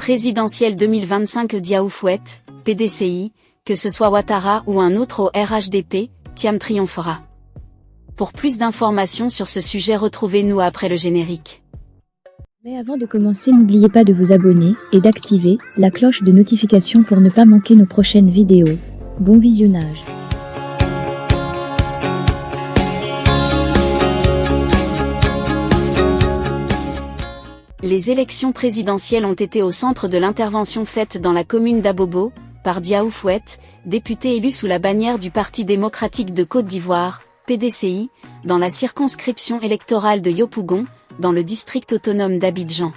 Présidentielle 2025 Diaoufouet, PDCI, que ce soit Ouattara ou un autre au RHDP, Thiam triomphera. Pour plus d'informations sur ce sujet, retrouvez-nous après le générique. Mais avant de commencer, n'oubliez pas de vous abonner et d'activer la cloche de notification pour ne pas manquer nos prochaines vidéos. Bon visionnage. Les élections présidentielles ont été au centre de l'intervention faite dans la commune d'Abobo, par Diaoufouet, député élu sous la bannière du Parti démocratique de Côte d'Ivoire, PDCI, dans la circonscription électorale de Yopougon, dans le district autonome d'Abidjan.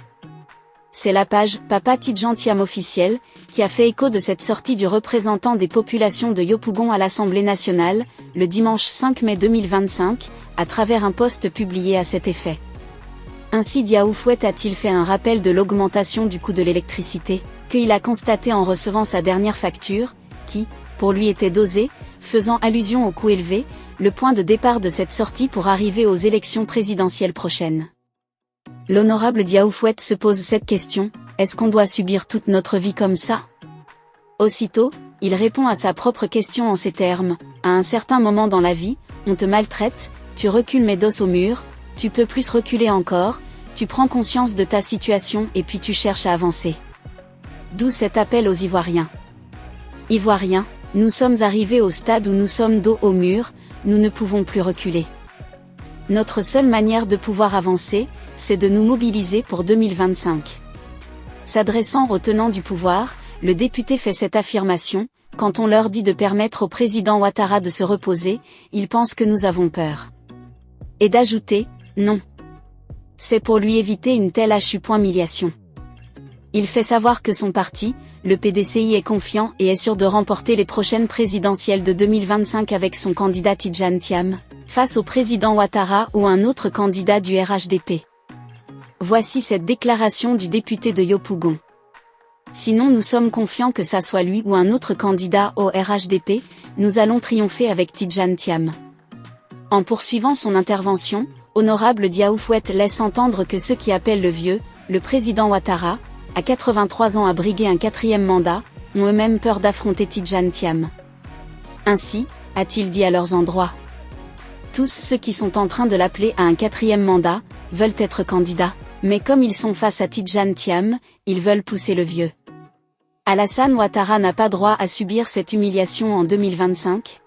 C'est la page Papa Tidjan Thiam officielle, qui a fait écho de cette sortie du représentant des populations de Yopougon à l'Assemblée nationale, le dimanche 5 mai 2025, à travers un post publié à cet effet. Ainsi Diaoufouet a-t-il fait un rappel de l'augmentation du coût de l'électricité, qu'il a constaté en recevant sa dernière facture, qui, pour lui était dosée, faisant allusion au coût élevé, le point de départ de cette sortie pour arriver aux élections présidentielles prochaines. L'honorable Diaoufouet se pose cette question, est-ce qu'on doit subir toute notre vie comme ça? Aussitôt, il répond à sa propre question en ces termes, à un certain moment dans la vie, on te maltraite, tu recules mes dos au mur, tu peux plus reculer encore, tu prends conscience de ta situation et puis tu cherches à avancer. D'où cet appel aux Ivoiriens. Ivoiriens, nous sommes arrivés au stade où nous sommes dos au mur, nous ne pouvons plus reculer. Notre seule manière de pouvoir avancer, c'est de nous mobiliser pour 2025. S'adressant aux tenants du pouvoir, le député fait cette affirmation, quand on leur dit de permettre au président Ouattara de se reposer, ils pensent que nous avons peur. Et d'ajouter, non. C'est pour lui éviter une telle humiliation. Il fait savoir que son parti, le PDCI est confiant et est sûr de remporter les prochaines présidentielles de 2025 avec son candidat Tidjan Thiam, face au président Ouattara ou un autre candidat du RHDP. Voici cette déclaration du député de Yopougon. Sinon nous sommes confiants que ça soit lui ou un autre candidat au RHDP, nous allons triompher avec Tidjan Thiam. En poursuivant son intervention, honorable Diaoufouet laisse entendre que ceux qui appellent le vieux, le président Ouattara, à 83 ans à briguer un 4e mandat, ont eux-mêmes peur d'affronter Tidjan Thiam. Ainsi, a-t-il dit à leurs endroits. Tous ceux qui sont en train de l'appeler à un 4e mandat, veulent être candidats, mais comme ils sont face à Tidjan Thiam, ils veulent pousser le vieux. Alassane Ouattara n'a pas droit à subir cette humiliation en 2025.